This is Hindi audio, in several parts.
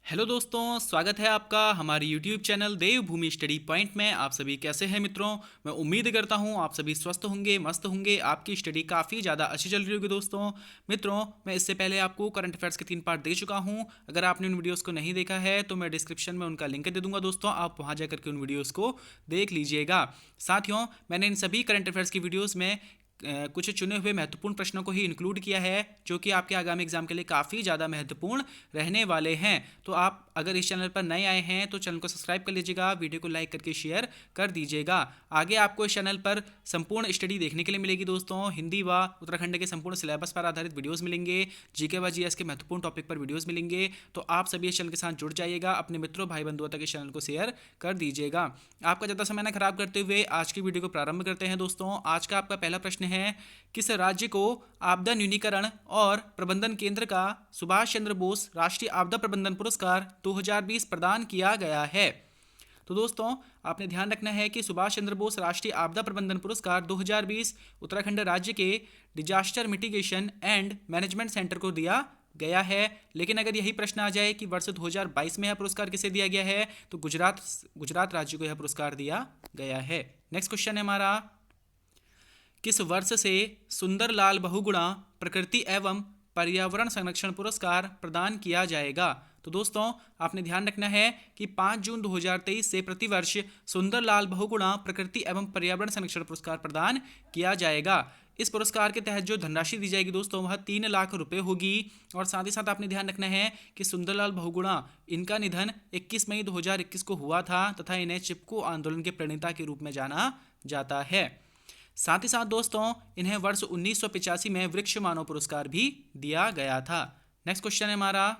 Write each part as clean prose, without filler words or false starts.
हेलो दोस्तों, स्वागत है आपका हमारे YouTube चैनल देवभूमि स्टडी पॉइंट में। आप सभी कैसे हैं मित्रों? मैं उम्मीद करता हूं आप सभी स्वस्थ होंगे, मस्त होंगे, आपकी स्टडी काफ़ी ज़्यादा अच्छी चल रही होगी। मित्रों, मैं इससे पहले आपको करंट अफेयर्स के 3 पार्ट दे चुका हूं। अगर आपने उन वीडियोज़ को नहीं देखा है तो मैं डिस्क्रिप्शन में उनका लिंक दे दूंगा दोस्तों, आप वहाँ जाकर के उन वीडियोज़ को देख लीजिएगा। साथियों, मैंने इन सभी करंट अफेयर्स की वीडियोज़ में कुछ चुने हुए महत्वपूर्ण प्रश्नों को ही इंक्लूड किया है, जो कि आपके आगामी एग्जाम के लिए काफ़ी ज़्यादा महत्वपूर्ण रहने वाले हैं। तो आप अगर इस चैनल पर नए आए हैं तो चैनल को सब्सक्राइब कर लीजिएगा, वीडियो को लाइक करके शेयर कर दीजिएगा। आगे आपको इस चैनल पर संपूर्ण स्टडी देखने के लिए मिलेगी दोस्तों। हिंदी व उत्तराखंड के संपूर्ण सिलेबस पर आधारित वीडियोज़ मिलेंगे, जीके व जीएस के महत्वपूर्ण टॉपिक पर वीडियोज़ मिलेंगे। तो आप सभी इस चैनल के साथ जुड़ जाइएगा, अपने मित्रों भाई बंधुओं तक इस चैनल को शेयर कर दीजिएगा। आपका ज़्यादा समय न खराब करते हुए आज की वीडियो को प्रारंभ करते हैं दोस्तों। आज का आपका पहला प्रश्न है, किस राज्य को आपदा न्यूनीकरण और प्रबंधन केंद्र का सुभाष चंद्र बोस राष्ट्रीय आपदा प्रबंधन पुरस्कार 2020 प्रदान किया गया है? तो दोस्तों, आपने ध्यान रखना है कि सुभाष चंद्र बोस राष्ट्रीय आपदा प्रबंधन पुरस्कार 2020 उत्तराखंड राज्य के disaster mitigation and management centre को दिया गया है। लेकिन अगर यही प्रश्न आ जाए कि वर्ष 2022 में यह पुरस्कार किसे दिया गया है, तो गुजरात राज्य को यह पुरस्कार दिया गया है। नेक्स्ट क्वेश्चन है हमारा, किस वर्ष से सुंदरलाल बहुगुणा प्रकृति एवं पर्यावरण संरक्षण पुरस्कार प्रदान किया जाएगा? तो दोस्तों, आपने ध्यान रखना है कि 5 जून 2023 से प्रतिवर्ष सुंदरलाल बहुगुणा प्रकृति एवं पर्यावरण संरक्षण पुरस्कार प्रदान किया जाएगा। इस पुरस्कार के तहत जो धनराशि दी जाएगी दोस्तों, वह 3 लाख रुपए होगी। और साथ ही साथ आपने ध्यान रखना है कि सुंदरलाल बहुगुणा, इनका निधन 21 मई 2021 को हुआ था तथा इन्हें चिपको आंदोलन के प्रणेता के रूप में जाना जाता है। साथ ही साथ दोस्तों, इन्हें वर्ष 1985 में वृक्ष मानव पुरस्कार भी दिया गया था। नेक्स्ट क्वेश्चन है हमारा,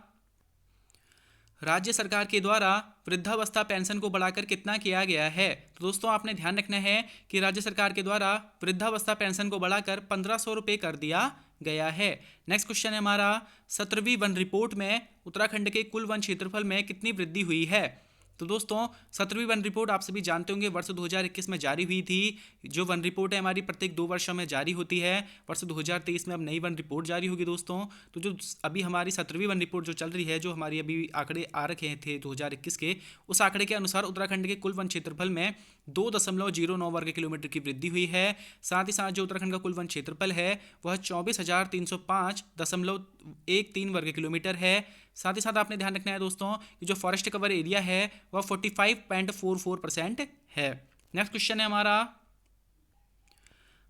राज्य सरकार के द्वारा वृद्धावस्था पेंशन को बढ़ाकर कितना किया गया है? तो दोस्तों, आपने ध्यान रखना है कि राज्य सरकार के द्वारा वृद्धावस्था पेंशन को बढ़ाकर 1500 रुपये कर दिया गया है। नेक्स्ट क्वेश्चन है हमारा, 17वीं वन रिपोर्ट में उत्तराखंड के कुल वन क्षेत्रफल में कितनी वृद्धि हुई है? तो दोस्तों, 17वीं वन रिपोर्ट आप सभी जानते होंगे वर्ष 2021 में जारी हुई थी। जो वन रिपोर्ट है हमारी प्रत्येक 2 वर्षों में जारी होती है। वर्ष 2023 में अब नई वन रिपोर्ट जारी होगी दोस्तों। तो जो अभी हमारी 17वीं वन रिपोर्ट जो चल रही है, जो हमारी अभी आंकड़े आ रखे थे 2021 के, उस आंकड़े के अनुसार उत्तराखंड के कुल वन क्षेत्रफल में 2.09 वर्ग किलोमीटर की वृद्धि हुई है। साथ ही साथ जो उत्तराखंड का कुल वन क्षेत्रफल है वह 24,305.13 वर्ग किलोमीटर है। साथ ही साथ आपने ध्यान रखना है दोस्तों कि जो फॉरेस्ट कवर एरिया है वह 45.44% है। नेक्स्ट क्वेश्चन है हमारा,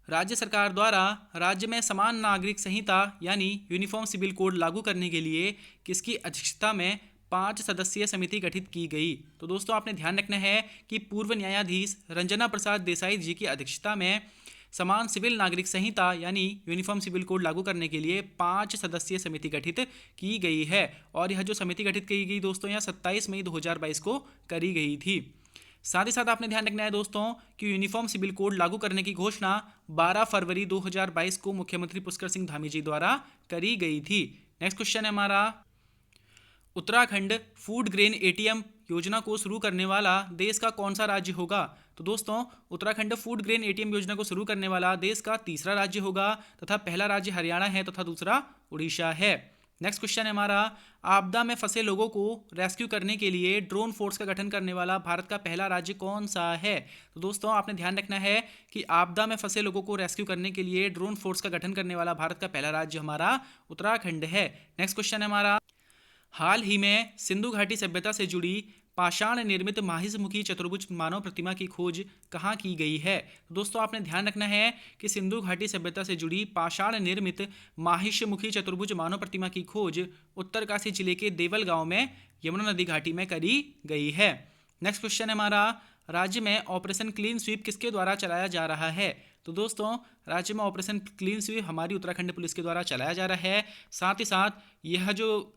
राज्य सरकार द्वारा राज्य में समान नागरिक संहिता यानी यूनिफॉर्म सिविल कोड लागू करने के लिए किसकी अध्यक्षता में 5 सदस्यीय समिति गठित की गई? तो दोस्तों, आपने ध्यान रखना है कि पूर्व न्यायाधीश रंजना प्रसाद देसाई जी की अध्यक्षता में समान सिविल नागरिक संहिता यानी यूनिफॉर्म सिविल कोड लागू करने के लिए 5 सदस्यीय समिति गठित की गई है। और यह जो समिति गठित की गई दोस्तों, यह 27 मई 2022 को करी गई थी। साथ ही साथ आपने ध्यान रखना है दोस्तों कि यूनिफॉर्म सिविल कोड लागू करने की घोषणा 12 फरवरी 2022 को मुख्यमंत्री पुष्कर सिंह धामी जी द्वारा करी गई थी। नेक्स्ट क्वेश्चन है हमारा, उत्तराखंड फूड ग्रेन एटीएम योजना को शुरू करने वाला देश का कौन सा राज्य होगा? तो दोस्तों, उत्तराखंड फूड ग्रेन एटीएम योजना को शुरू करने वाला देश का तीसरा राज्य होगा तथा पहला राज्य हरियाणा है तथा दूसरा उड़ीसा है। नेक्स्ट क्वेश्चन है हमारा, आपदा में फंसे लोगों को रेस्क्यू करने के लिए ड्रोन फोर्स का गठन करने वाला भारत का पहला राज्य कौन सा है? तो दोस्तों, आपने ध्यान रखना है कि आपदा में फंसे लोगों को रेस्क्यू करने के लिए ड्रोन फोर्स का गठन करने वाला भारत का पहला राज्य हमारा उत्तराखंड है। नेक्स्ट क्वेश्चन है हमारा, हाल ही में सिंधु घाटी सभ्यता से जुड़ी पाषाण निर्मित माहिष्यमुखी चतुर्भुज मानव प्रतिमा की खोज कहाँ की गई है? तो दोस्तों, आपने ध्यान रखना है कि सिंधु घाटी सभ्यता से जुड़ी पाषाण निर्मित माहिष्यमुखी चतुर्भुज मानव प्रतिमा की खोज उत्तरकाशी जिले के देवल गांव में यमुना नदी घाटी में करी गई है। नेक्स्ट क्वेश्चन है हमारा, राज्य में ऑपरेशन क्लीन स्वीप किसके द्वारा चलाया जा रहा है? तो दोस्तों, राज्य में ऑपरेशन क्लीन स्वीप हमारी उत्तराखंड पुलिस के द्वारा चलाया जा रहा है। साथ ही साथ यह जो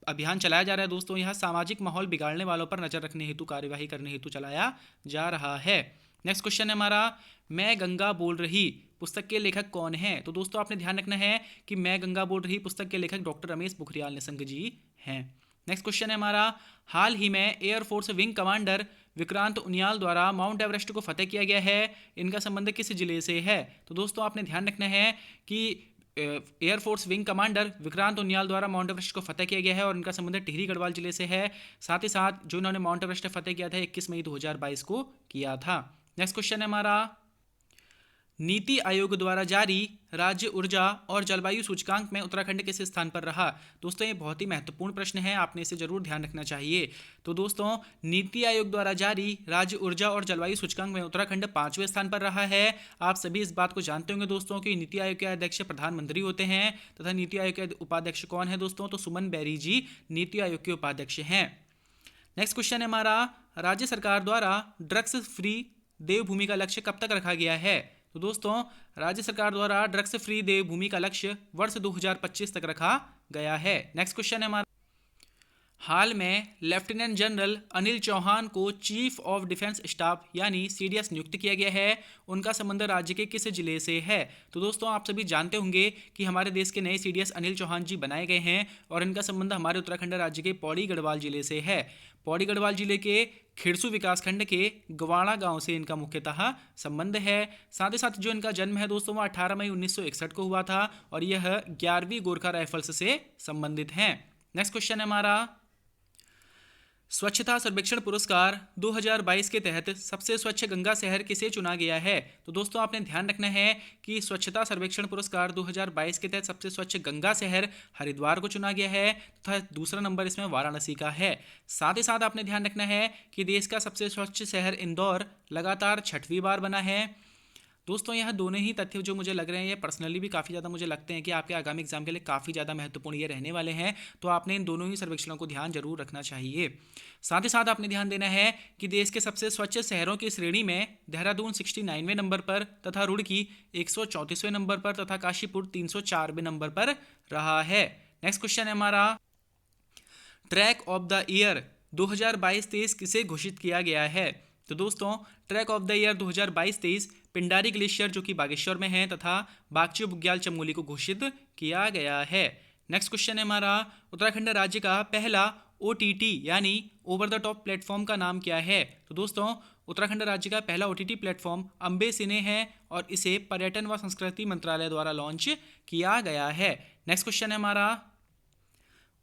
अभियान चलाया जा रहा है दोस्तों, यह सामाजिक माहौल बिगाड़ने वालों पर नजर रखने हेतु कार्यवाही करने हेतु चलाया जा रहा है। नेक्स्ट क्वेश्चन है हमारा, मैं गंगा बोल रही पुस्तक के लेखक कौन है? तो दोस्तों, आपने ध्यान रखना है कि मैं गंगा बोल रही पुस्तक के लेखक डॉक्टर रमेश पोखरियाल निशंक जी हैं। नेक्स्ट क्वेश्चन है हमारा, हाल ही में air force wing commander Vikrant Uniyal द्वारा माउंट एवरेस्ट को फतेह किया गया है, इनका संबंध किस जिले से है? तो दोस्तों, आपने ध्यान रखना है कि air force wing commander Vikrant Uniyal द्वारा माउंट एवरेस्ट को फतेह किया गया है और इनका संबंध टिहरी गढ़वाल जिले से है। साथ ही साथ जो इन्होंने माउंट एवरेस्ट फतेह किया था 21 मई 2022 को किया था। नेक्स्ट क्वेश्चन है हमारा, नीति आयोग द्वारा जारी राज्य ऊर्जा और जलवायु सूचकांक में उत्तराखंड किस स्थान पर रहा। दोस्तों ये बहुत ही महत्वपूर्ण प्रश्न है, आपने इसे जरूर ध्यान रखना चाहिए। तो दोस्तों नीति आयोग द्वारा जारी राज्य ऊर्जा और जलवायु सूचकांक में उत्तराखंड 5वें स्थान पर रहा है। आप सभी इस बात को जानते होंगे दोस्तों कि नीति आयोग के अध्यक्ष प्रधानमंत्री होते हैं तथा नीति आयोग के उपाध्यक्ष कौन है दोस्तों, तो सुमन बैरी जी नीति आयोग के उपाध्यक्ष हैं। नेक्स्ट क्वेश्चन है हमारा, राज्य सरकार द्वारा ड्रग्स फ्री देवभूमि का लक्ष्य कब तक रखा गया है। तो दोस्तों राज्य सरकार द्वारा ड्रग्स फ्री देवभूमि का लक्ष्य वर्ष 2025 तक रखा गया है। नेक्स्ट क्वेश्चन है हमारा, हाल में लेफ्टिनेंट जनरल अनिल चौहान को चीफ ऑफ डिफेंस स्टाफ यानी सीडीएस नियुक्त किया गया है। उनका संबंध राज्य के किस जिले से है। तो दोस्तों आप सभी जानते होंगे कि हमारे देश के नए सीडीएस अनिल चौहान जी बनाए गए हैं और इनका संबंध हमारे उत्तराखंड राज्य के पौड़ी गढ़वाल जिले से है। पौड़ी गढ़वाल जिले के खिरसू विकासखंड के गवाड़ा गांव से इनका मुख्यतः संबंध है। साथ ही साथ जो इनका जन्म है दोस्तों वो 18 मई 1961 को हुआ था और यह 11वीं गोरखा राइफल्स से संबंधित हैं। नेक्स्ट क्वेश्चन है हमारा, स्वच्छता सर्वेक्षण पुरस्कार 2022 के तहत सबसे स्वच्छ गंगा शहर किसे चुना गया है। तो दोस्तों आपने ध्यान रखना है कि स्वच्छता सर्वेक्षण पुरस्कार 2022 के तहत सबसे स्वच्छ गंगा शहर हरिद्वार को चुना गया है तथा दूसरा नंबर इसमें वाराणसी का है। साथ ही साथ आपने ध्यान रखना है कि देश का सबसे स्वच्छ शहर इंदौर लगातार 6वीं बार बना है। दोस्तों यह दोनों ही तथ्य जो मुझे लग रहे हैं ये पर्सनली भी काफ़ी ज़्यादा मुझे लगते हैं कि आपके आगामी एग्जाम के लिए काफ़ी ज़्यादा महत्वपूर्ण ये रहने वाले हैं, तो आपने इन दोनों ही सर्वेक्षणों को ध्यान जरूर रखना चाहिए। साथ ही साथ आपने ध्यान देना है कि देश के सबसे स्वच्छ शहरों की श्रेणी में देहरादून 69वें नंबर पर तथा रुड़की 134वें नंबर पर तथा काशीपुर 304वें नंबर पर रहा है। नेक्स्ट क्वेश्चन है हमारा, ट्रैक ऑफ द ईयर 2022-23 किसे घोषित किया गया है। तो दोस्तों track of the year 2022-23 Pindari glacier जो कि बागेश्वर में है तथा बागची बुग्याल चमोली को घोषित किया गया है। नेक्स्ट क्वेश्चन है हमारा, उत्तराखंड राज्य का पहला OTT यानी ओवर द टॉप प्लेटफॉर्म का नाम क्या है। तो दोस्तों उत्तराखंड राज्य का पहला OTT प्लेटफॉर्म अम्बे सिने है और इसे पर्यटन व संस्कृति मंत्रालय द्वारा लॉन्च किया गया है। नेक्स्ट क्वेश्चन है हमारा,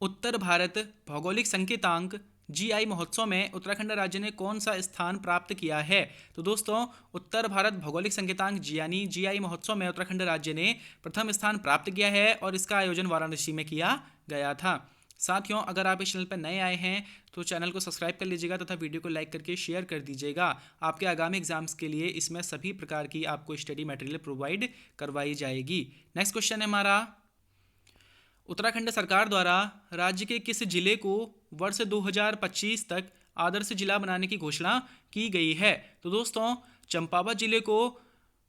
उत्तर भारत भौगोलिक संकेतांक GI महोत्सव में उत्तराखंड राज्य ने कौन सा स्थान प्राप्त किया है। तो दोस्तों उत्तर भारत भौगोलिक संकेतांक यानी GI महोत्सव में उत्तराखंड राज्य ने प्रथम स्थान प्राप्त किया है और इसका आयोजन वाराणसी में किया गया था। साथियों अगर आप इस चैनल पर नए आए हैं तो चैनल को सब्सक्राइब कर लीजिएगा तथा वीडियो को लाइक करके शेयर कर दीजिएगा। आपके आगामी एग्जाम्स के लिए इसमें सभी प्रकार की आपको स्टडी मटेरियल प्रोवाइड करवाई जाएगी। नेक्स्ट क्वेश्चन है हमारा, उत्तराखंड सरकार द्वारा राज्य के किस जिले को वर्ष 2025 तक आदर्श जिला बनाने की घोषणा की गई है। तो दोस्तों चंपावत जिले को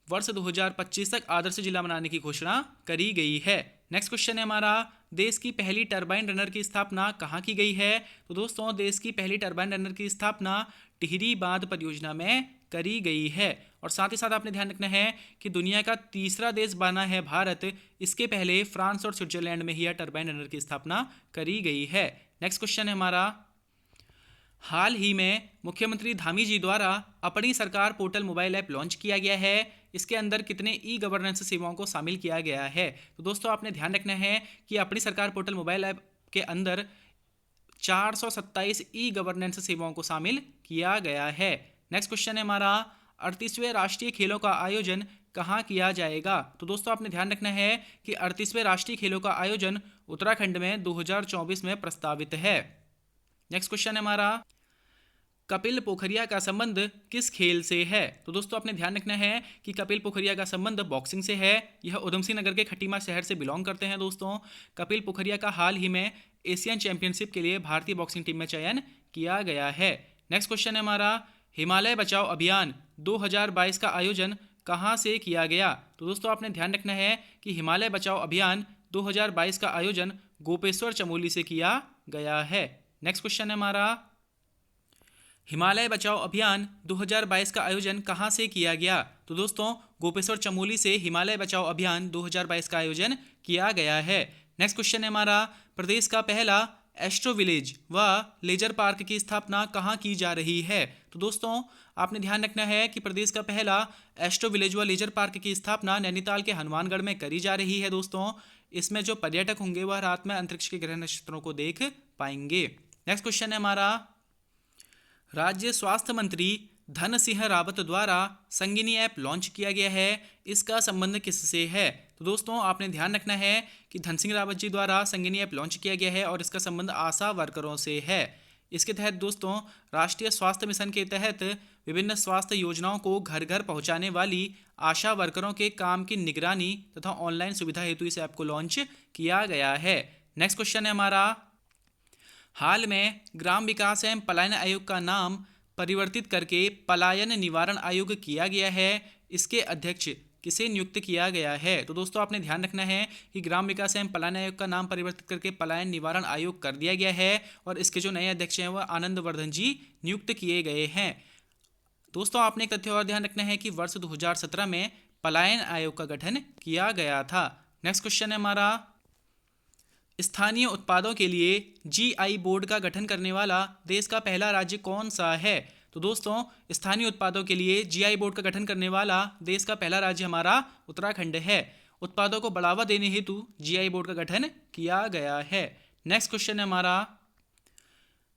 वर्ष 2025 तक आदर्श जिला बनाने की घोषणा करी गई है। नेक्स्ट क्वेश्चन है हमारा, देश की पहली टरबाइन रनर की स्थापना कहाँ की गई है। तो दोस्तों देश की पहली टरबाइन रनर की स्थापना टिहरी बांध परियोजना में करी गई है। और साथ ही साथ आपने ध्यान रखना है कि दुनिया का तीसरा देश बना है भारत, इसके पहले फ्रांस और स्विट्जरलैंड में ही टरबाइन रनर की स्थापना करी गई है। नेक्स्ट क्वेश्चन है हमारा, हाल ही में मुख्यमंत्री धामी जी द्वारा अपनी सरकार पोर्टल मोबाइल ऐप लॉन्च किया गया है। इसके अंदर कितने ई गवर्नेंस सेवाओं को शामिल किया गया है। तो दोस्तों आपने ध्यान रखना है कि अपनी सरकार पोर्टल मोबाइल ऐप के अंदर 427 ई गवर्नेंस सेवाओं को शामिल किया गया है। नेक्स्ट क्वेश्चन है हमारा, 38वें राष्ट्रीय खेलों का आयोजन कहाँ किया जाएगा। तो दोस्तों आपने ध्यान रखना है कि 38वें राष्ट्रीय खेलों का आयोजन उत्तराखंड में 2024 में प्रस्तावित है। नेक्स्ट क्वेश्चन है हमारा, कपिल पोखरिया का संबंध किस खेल से है। तो दोस्तों आपने ध्यान रखना है कि कपिल पोखरिया का संबंध बॉक्सिंग से है। यह उधम सिंह नगर के खटीमा शहर से बिलोंग करते हैं। दोस्तों कपिल पोखरिया का हाल ही में एशियन चैंपियनशिप के लिए भारतीय बॉक्सिंग टीम में चयन किया गया है। नेक्स्ट क्वेश्चन है हमारा, हिमालय बचाओ अभियान 2022 का आयोजन कहाँ से किया गया। तो दोस्तों आपने ध्यान रखना है कि हिमालय बचाओ अभियान 2022 का आयोजन गोपेश्वर चमोली से किया गया है। नेक्स्ट क्वेश्चन है हमारा, हिमालय बचाओ अभियान 2022 का आयोजन कहाँ से किया गया। तो दोस्तों गोपेश्वर चमोली से हिमालय बचाओ अभियान 2022 का आयोजन किया गया है। नेक्स्ट क्वेश्चन है हमारा, प्रदेश का पहला एस्ट्रो विलेज व लेजर पार्क की स्थापना कहाँ की जा रही है? तो दोस्तों आपने ध्यान रखना है कि प्रदेश का पहला एस्ट्रो विलेज व लेजर पार्क की स्थापना नैनीताल के हनुमानगढ़ में करी जा रही है दोस्तों। इसमें जो पर्यटक होंगे वह रात में अंतरिक्ष के ग्रह नक्षत्रों को देख पाएंगे। नेक्स्ट क्वेश्चन है हमारा, राज्य स्वास्थ्य मंत्री धन सिंह रावत द्वारा संगिनी ऐप लॉन्च किया गया है, इसका संबंध किससे है? तो दोस्तों आपने ध्यान रखना है कि धन सिंह रावत जी द्वारा संगिनी ऐप लॉन्च किया गया है और इसका संबंध आशा वर्करों से है। इसके तहत दोस्तों राष्ट्रीय स्वास्थ्य मिशन के तहत विभिन्न स्वास्थ्य योजनाओं को घर घर पहुंचाने वाली आशा वर्करों के काम की निगरानी तथा ऑनलाइन सुविधा हेतु इस ऐप को लॉन्च किया गया है। नेक्स्ट क्वेश्चन है हमारा, हाल में ग्राम विकास एवं पलायन आयोग का नाम परिवर्तित करके पलायन निवारण आयोग किया गया है, इसके अध्यक्ष किसे नियुक्त किया गया है? तो दोस्तों आपने ध्यान रखना है कि ग्राम विकास एवं पलायन आयोग का नाम परिवर्तित करके पलायन निवारण आयोग कर दिया गया है और इसके जो नए अध्यक्ष हैं वह आनंद वर्धन जी नियुक्त किए गए हैं। दोस्तों आपने एक तथ्य और ध्यान रखना है कि वर्ष 2017 में पलायन आयोग का गठन किया गया था। नेक्स्ट क्वेश्चन है हमारा, स्थानीय उत्पादों के लिए जीआई बोर्ड का गठन करने वाला देश का पहला राज्य कौन सा है? तो दोस्तों स्थानीय उत्पादों के लिए जीआई बोर्ड का गठन करने वाला देश का पहला राज्य हमारा उत्तराखंड है। उत्पादों को बढ़ावा देने हेतु जीआई बोर्ड का गठन किया गया है। नेक्स्ट क्वेश्चन है हमारा,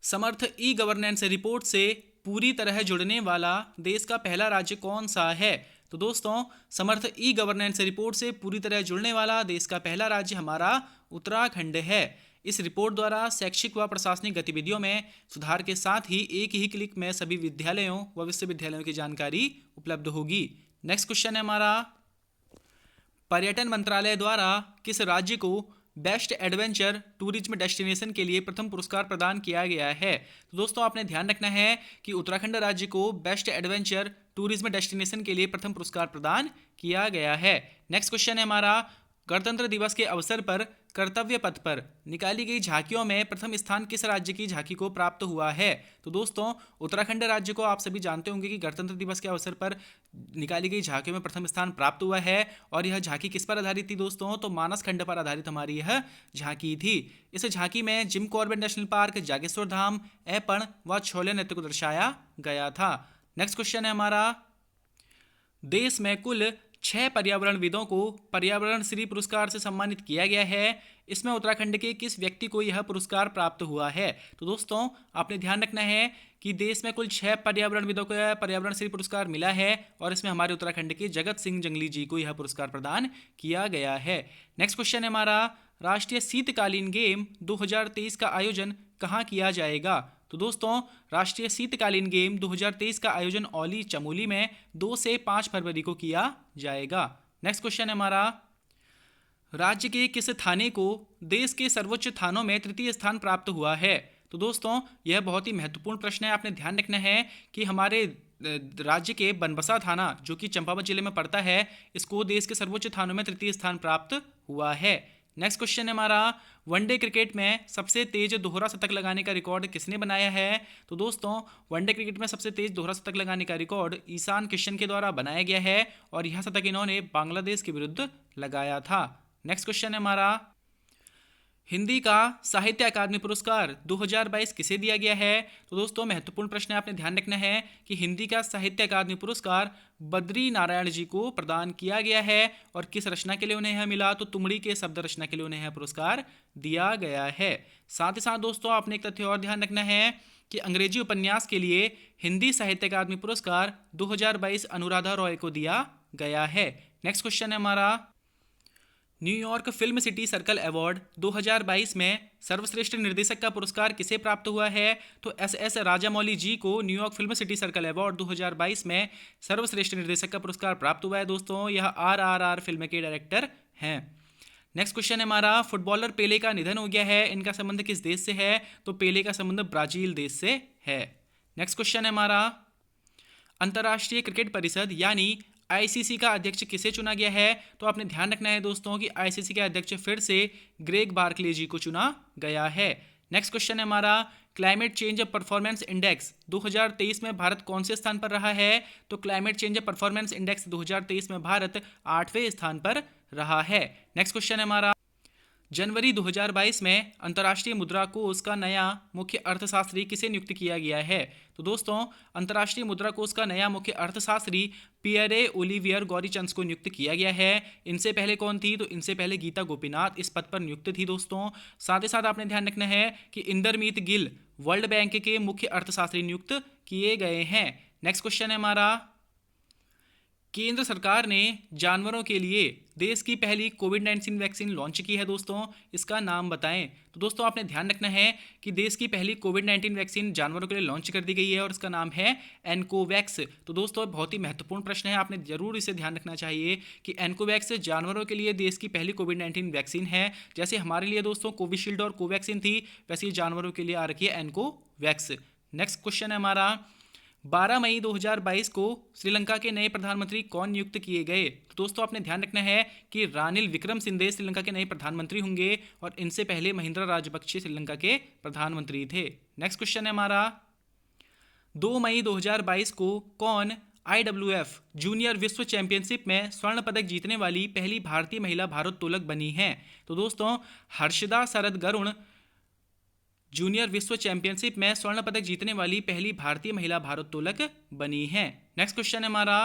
समर्थ ई गवर्नेंस रिपोर्ट से पूरी तरह जुड़ने वाला देश का पहला राज्य कौन सा है? तो दोस्तों समर्थ ई गवर्नेंस रिपोर्ट से पूरी तरह जुड़ने वाला देश का पहला राज्य हमारा उत्तराखंड है। इस रिपोर्ट द्वारा शैक्षिक व प्रशासनिक गतिविधियों में सुधार के साथ ही एक ही क्लिक में सभी विद्यालयों व विश्वविद्यालयों की जानकारी उपलब्ध होगी। नेक्स्ट क्वेश्चन है हमारा, पर्यटन मंत्रालय द्वारा किस राज्य को बेस्ट एडवेंचर टूरिज्म डेस्टिनेशन के लिए प्रथम पुरस्कार प्रदान किया गया है? तो दोस्तों आपने ध्यान रखना है कि उत्तराखंड राज्य को बेस्ट एडवेंचर टूरिज्म डेस्टिनेशन के लिए प्रथम पुरस्कार प्रदान किया गया है। नेक्स्ट क्वेश्चन है हमारा, गणतंत्र दिवस के अवसर पर कर्तव्य पथ पर निकाली गई झांकियों में प्रथम स्थान किस राज्य की झांकी को प्राप्त हुआ है? तो दोस्तों उत्तराखंड राज्य को आप सभी जानते होंगे कि गणतंत्र दिवस के अवसर पर निकाली गई झांकियों में प्रथम स्थान प्राप्त हुआ है और यह झांकी किस पर आधारित थी दोस्तों? तो मानस खंड पर आधारित हमारी यह झांकी थी। इस झांकी में Jim Corbett national park, Jageshwar Dham, Aipan व छोले नृत्य को दर्शाया गया था। नेक्स्ट क्वेश्चन है हमारा, देश में कुल 6 पर्यावरणविदों को पर्यावरण श्री पुरस्कार से सम्मानित किया गया है, इसमें उत्तराखंड के किस व्यक्ति को यह पुरस्कार प्राप्त हुआ है? तो दोस्तों आपने ध्यान रखना है कि देश में कुल 6 पर्यावरणविदों को यह पर्यावरण श्री पुरस्कार मिला है और इसमें हमारे उत्तराखंड के जगत सिंह जंगली जी को यह पुरस्कार प्रदान किया गया है। नेक्स्ट क्वेश्चन है हमारा, राष्ट्रीय शीतकालीन गेम 2023 का आयोजन कहाँ किया जाएगा? तो दोस्तों राष्ट्रीय शीतकालीन गेम 2023 का आयोजन औली चमोली में 2 से 5 फरवरी को किया जाएगा। नेक्स्ट क्वेश्चन है हमारा, राज्य के किस थाने को देश के सर्वोच्च थानों में तृतीय स्थान प्राप्त हुआ है? तो दोस्तों यह बहुत ही महत्वपूर्ण प्रश्न है। आपने ध्यान रखना है कि हमारे राज्य के बनबसा थाना जो कि चंपावत जिले में पड़ता है, इसको देश के सर्वोच्च थानों में तृतीय स्थान प्राप्त हुआ है। नेक्स्ट क्वेश्चन है हमारा, वनडे क्रिकेट में सबसे तेज दोहरा शतक लगाने का रिकॉर्ड किसने बनाया है? तो दोस्तों वनडे क्रिकेट में सबसे तेज दोहरा शतक लगाने का रिकॉर्ड ईशान किशन के द्वारा बनाया गया है और यह शतक इन्होंने बांग्लादेश के विरुद्ध लगाया था। नेक्स्ट क्वेश्चन है हमारा, हिंदी का साहित्य अकादमी पुरस्कार 2022 किसे दिया गया है? तो दोस्तों महत्वपूर्ण प्रश्न है, आपने ध्यान रखना है कि हिंदी का साहित्य अकादमी पुरस्कार बद्री नारायण जी को प्रदान किया गया है और किस रचना के लिए उन्हें यह मिला? तो तुमड़ी के शब्द रचना के लिए उन्हें यह पुरस्कार दिया गया है। साथ ही साथ दोस्तों आपने एक तथ्य और ध्यान रखना है कि अंग्रेजी उपन्यास के लिए हिंदी साहित्य अकादमी पुरस्कार 2022 अनुराधा रॉय को दिया गया है। नेक्स्ट क्वेश्चन है हमारा, New York film city circle award 2022 में सर्वश्रेष्ठ निर्देशक का पुरस्कार किसे प्राप्त हुआ है? तो एस राजामौली जी को New York film city circle award 2022 में सर्वश्रेष्ठ निर्देशक का पुरस्कार प्राप्त हुआ है। दोस्तों यह RRR फिल्म के डायरेक्टर हैं। नेक्स्ट क्वेश्चन है हमारा, फुटबॉलर पेले का निधन हो गया है, इनका संबंध किस देश से है? तो पेले का संबंध ब्राजील देश से है। नेक्स्ट क्वेश्चन है हमारा, अंतर्राष्ट्रीय क्रिकेट परिषद यानी आईसीसी का अध्यक्ष किसे चुना गया है? तो आपने ध्यान रखना है दोस्तों कि आईसीसी के अध्यक्ष फिर से ग्रेग बार्कले जी को चुना गया है। नेक्स्ट क्वेश्चन है हमारा, क्लाइमेट चेंज परफॉर्मेंस इंडेक्स 2023 में भारत कौन से स्थान पर रहा है? तो क्लाइमेट चेंज परफॉर्मेंस इंडेक्स 2023 में भारत 8वें स्थान पर रहा है। नेक्स्ट क्वेश्चन है हमारा, जनवरी 2022 में अंतर्राष्ट्रीय मुद्रा कोष का नया मुख्य अर्थशास्त्री किसे नियुक्त किया गया है? तो दोस्तों, अंतर्राष्ट्रीय मुद्रा कोष का नया मुख्य अर्थशास्त्री पियरे ओलिवियर गौरीचंद को नियुक्त किया गया है। इनसे पहले कौन थी? तो इनसे पहले गीता गोपीनाथ इस पद पर नियुक्त थी दोस्तों। साथ ही साथ आपने ध्यान रखना है कि इंदरमीत गिल वर्ल्ड बैंक के मुख्य अर्थशास्त्री नियुक्त किए गए हैं। नेक्स्ट क्वेश्चन है हमारा, केंद्र सरकार ने जानवरों के लिए देश की पहली कोविड-19 वैक्सीन लॉन्च की है दोस्तों, इसका नाम बताएं। तो दोस्तों, आपने ध्यान रखना है कि देश की पहली कोविड-19 वैक्सीन जानवरों के लिए लॉन्च कर दी गई है और इसका नाम है एनकोवैक्स। तो दोस्तों, बहुत ही महत्वपूर्ण प्रश्न है, आपने जरूर इसे ध्यान रखना चाहिए कि एनकोवैक्स जानवरों के लिए देश की पहली कोविड-19 वैक्सीन है। जैसे हमारे लिए दोस्तों कोविशील्ड और कोवैक्सीन थी, वैसे ही जानवरों के लिए आ रखी है एनकोवैक्स। नेक्स्ट क्वेश्चन है हमारा, 12 मई 2022 को श्रीलंका के नए प्रधानमंत्री कौन नियुक्त किए गए? तो दोस्तों, आपने ध्यान रखना है कि रानिल विक्रमसिंघे श्रीलंका के नए प्रधानमंत्री होंगे और इनसे पहले महिंद्रा राजपक्षे श्रीलंका के प्रधानमंत्री थे। नेक्स्ट क्वेश्चन है हमारा, 2 मई 2022 को कौन IWF जूनियर विश्व चैंपियनशिप में स्वर्ण पदक जीतने वाली पहली भारतीय महिला भारोत्तोलक बनी है? तो दोस्तों, हर्षदा शरद गरुड़ जूनियर विश्व चैंपियनशिप में स्वर्ण पदक जीतने वाली पहली भारतीय महिला भारोत्तोलक बनी है। नेक्स्ट क्वेश्चन है हमारा,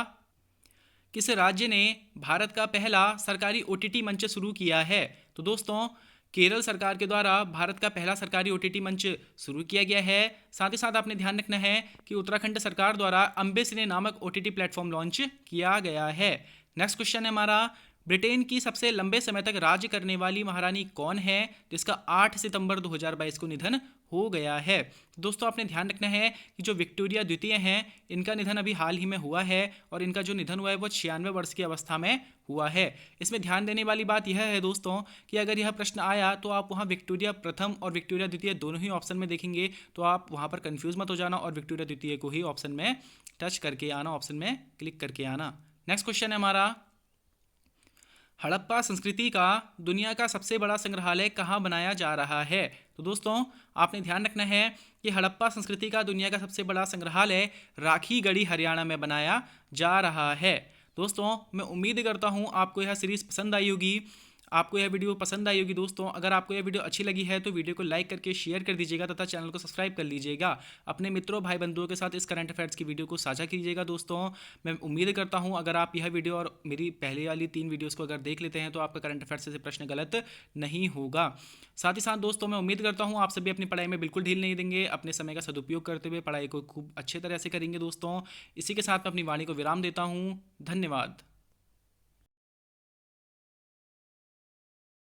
किस राज्य ने भारत का पहला सरकारी OTT मंच शुरू किया है? तो दोस्तों, केरल सरकार के द्वारा भारत का पहला सरकारी OTT मंच शुरू किया गया है। साथ ही साथ आपने ध्यान रखना है कि उत्तराखंड सरकार द्वारा अम्बे सिने नामक OTT प्लेटफॉर्म लॉन्च किया गया है। नेक्स्ट क्वेश्चन है हमारा, ब्रिटेन की सबसे लंबे समय तक राज्य करने वाली महारानी कौन है जिसका 8 सितंबर 2022 को निधन हो गया है? दोस्तों, आपने ध्यान रखना है कि जो विक्टोरिया द्वितीय हैं, इनका निधन अभी हाल ही में हुआ है और इनका जो निधन हुआ है वो 96 वर्ष की अवस्था में हुआ है। इसमें ध्यान देने वाली बात यह है दोस्तों कि अगर यह प्रश्न आया तो आप वहाँ विक्टोरिया प्रथम और विक्टोरिया द्वितीय दोनों ही ऑप्शन में देखेंगे, तो आप वहाँ पर कंफ्यूज मत हो जाना और विक्टोरिया द्वितीय को ही ऑप्शन में टच करके आना, ऑप्शन में क्लिक करके आना। नेक्स्ट क्वेश्चन है हमारा, हड़प्पा संस्कृति का दुनिया का सबसे बड़ा संग्रहालय कहाँ बनाया जा रहा है? तो दोस्तों, आपने ध्यान रखना है कि हड़प्पा संस्कृति का दुनिया का सबसे बड़ा संग्रहालय राखीगढ़ी हरियाणा में बनाया जा रहा है। दोस्तों, मैं उम्मीद करता हूँ आपको यह सीरीज़ पसंद आई होगी, आपको यह वीडियो पसंद आई होगी। दोस्तों, अगर आपको यह वीडियो अच्छी लगी है तो वीडियो को लाइक करके शेयर कर दीजिएगा तथा चैनल को सब्सक्राइब कर लीजिएगा। अपने मित्रों भाई बंधुओं के साथ इस करंट अफेयर्स की वीडियो को साझा कीजिएगा। दोस्तों, मैं उम्मीद करता हूं अगर आप यह वीडियो और मेरी पहले वाली 3 वीडियोज़ को अगर देख लेते हैं तो आपका करंट अफेयर्स से प्रश्न गलत नहीं होगा। साथ ही साथ दोस्तों, मैं उम्मीद करता हूँ आप सभी अपनी पढ़ाई में बिल्कुल ढील नहीं देंगे, अपने समय का सदुपयोग करते हुए पढ़ाई को खूब अच्छे तरह से करेंगे। दोस्तों, इसी के साथ मैं अपनी वाणी को विराम देता हूँ। धन्यवाद।